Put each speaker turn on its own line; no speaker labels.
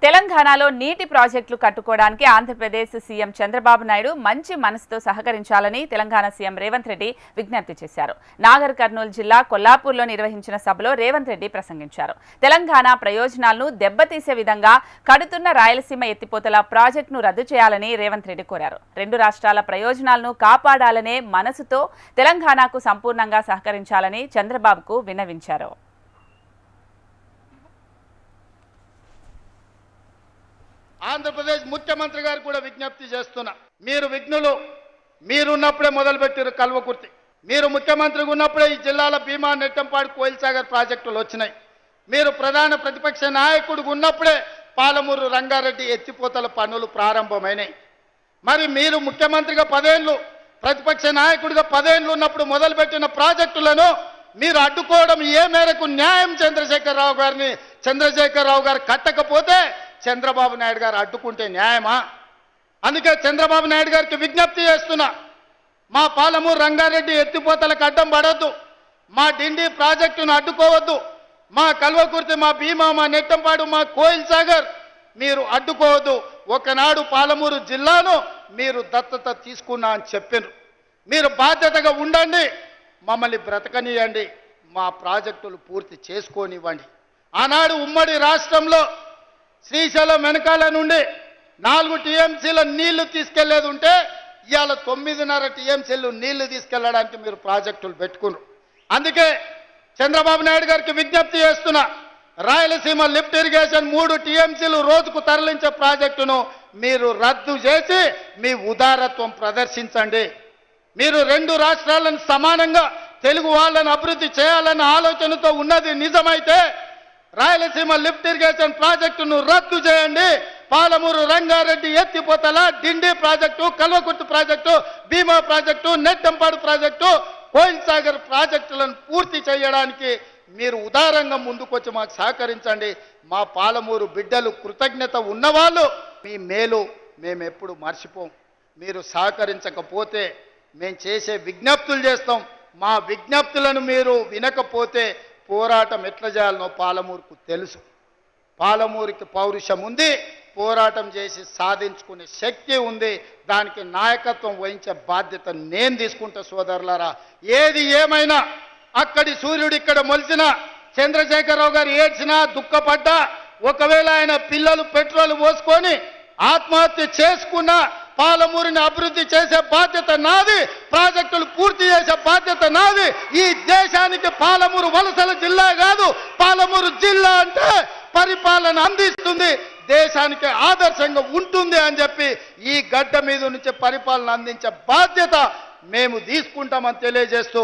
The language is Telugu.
తెలంగాణలో నీటి ప్రాజెక్టులు కట్టుకోవడానికి ఆంధ్రప్రదేశ్ సీఎం చంద్రబాబు నాయుడు మంచి మనసుతో సహకరించాలని తెలంగాణ సీఎం రేవంత్ రెడ్డి విజ్ఞప్తి చేశారు. నాగర్ కర్నూలు జిల్లా కొల్లాపూర్లో నిర్వహించిన సభలో రేవంత్ రెడ్డి ప్రసంగించారు. తెలంగాణ ప్రయోజనాలను దెబ్బతీసే విధంగా కడుతున్న రాయలసీమ ఎత్తిపోతల ప్రాజెక్టును రద్దు చేయాలని రేవంత్ రెడ్డి కోరారు. రెండు రాష్ట్రాల ప్రయోజనాలను కాపాడాలనే మనసుతో తెలంగాణకు సంపూర్ణంగా సహకరించాలని చంద్రబాబుకు విన్నవించారు.
ఆంధ్రప్రదేశ్ ముఖ్యమంత్రి గారు కూడా విజ్ఞప్తి చేస్తున్నా, మీరు విఘ్నులు మీరున్నప్పుడే మొదలుపెట్టారు కల్వకుర్తి. మీరు ముఖ్యమంత్రిగా ఉన్నప్పుడే ఈ జిల్లాల భీమా, నెట్టంపాడు, కోయిల్ సాగర్ ప్రాజెక్టులు వచ్చినాయి. మీరు ప్రధాన ప్రతిపక్ష నాయకుడు ఉన్నప్పుడే పాలమూరు రంగారెడ్డి ఎత్తిపోతల పనులు ప్రారంభమైనాయి. మరి మీరు ముఖ్యమంత్రిగా 10 ఏళ్ళు, ప్రతిపక్ష నాయకుడిగా 10 ఏళ్ళు ఉన్నప్పుడు మొదలుపెట్టిన ప్రాజెక్టులను మీరు అడ్డుకోవడం ఏ మేరకు న్యాయం? చంద్రశేఖరరావు గారు కట్టకపోతే చంద్రబాబు నాయుడు గారు అడ్డుకుంటే న్యాయమా? అందుకే చంద్రబాబు నాయుడు గారికి విజ్ఞప్తి చేస్తున్నా, మా పాలమూరు రంగారెడ్డి ఎత్తిపోతలకు అడ్డం పడొద్దు, మా డిండి ప్రాజెక్టును అడ్డుకోవద్దు, మా కల్వకుర్తి, మా భీమా, మా నెట్టంపాడు, మా కోయిల్ సాగర్ మీరు అడ్డుకోవద్దు. ఒకనాడు పాలమూరు జిల్లాను మీరు దత్తత తీసుకున్నా అని చెప్పారు. మీరు బాధ్యతగా ఉండండి, మమ్మల్ని బ్రతకనియండి, మా ప్రాజెక్టులు పూర్తి చేసుకోనివ్వండి. ఆనాడు ఉమ్మడి రాష్ట్రంలో శ్రీశైలం వెనకాల నుండి 4 టీఎంసీల నీళ్లు తీసుకెళ్లేది ఉంటే ఇవాళ 9.5 టీఎంసీలు నీళ్లు తీసుకెళ్లడానికి మీరు ప్రాజెక్టులు పెట్టుకున్నారు. అందుకే చంద్రబాబు నాయుడు గారికి విజ్ఞప్తి చేస్తున్నా, రాయలసీమ లిఫ్ట్ ఇరిగేషన్ 3 టీఎంసీలు రోజుకు తరలించే ప్రాజెక్టును మీరు రద్దు చేసి మీ ఉదారత్వం ప్రదర్శించండి. మీరు రెండు రాష్ట్రాలను సమానంగా తెలుగు వాళ్ళని అభివృద్ధి చేయాలన్న ఆలోచనతో ఉన్నది నిజమైతే రాయలసీమ లిఫ్ట్ ఇరిగేషన్ ప్రాజెక్టును రద్దు చేయండి. పాలమూరు రంగారెడ్డి ఎత్తిపోతల, డిండి ప్రాజెక్టు, కల్వకుర్తి ప్రాజెక్టు, భీమా ప్రాజెక్టు, నెట్టంపాడు ప్రాజెక్టు, కోయిల్ సాగర్ ప్రాజెక్టులను పూర్తి చేయడానికి మీరు ఉదారంగా ముందుకొచ్చి మాకు సహకరించండి. మా పాలమూరు బిడ్డలు కృతజ్ఞత ఉన్నవాళ్ళు, మీ మేలు మేము ఎప్పుడు మర్చిపోం. మీరు సహకరించకపోతే మేము చేసే విజ్ఞప్తులు చేస్తాం. మా విజ్ఞప్తులను మీరు వినకపోతే పోరాటం ఎట్లా చేయాలనో పాలమూరుకు తెలుసు. పాలమూరుకి పౌరుషం ఉంది, పోరాటం చేసి సాధించుకునే శక్తి ఉంది. దానికి నాయకత్వం వహించే బాధ్యత నేను తీసుకుంటా సోదరులారా. ఏది ఏమైనా అక్కడి సూర్యుడు ఇక్కడ మొలిచిన, చంద్రశేఖరరావు గారు ఏడ్చినా, దుఃఖపడ్డా, ఒకవేళ ఆయన పిల్లలు పెట్రోల్ పోసుకొని ఆత్మహత్య చేసుకున్నా పాలమూరుని అభివృద్ధి చేసే బాధ్యత నాది, ప్రాజెక్టులు పూర్తి చేసే బాధ్యత నాది. ఈ దేశానికి పాలమూరు వలసల జిల్లా కాదు, పాలమూరు జిల్లా అంటే పరిపాలన అందిస్తుంది, దేశానికి ఆదర్శంగా ఉంటుంది అని చెప్పి ఈ గడ్డ మీద నుంచి పరిపాలన అందించే బాధ్యత మేము తీసుకుంటామని తెలియజేస్తూ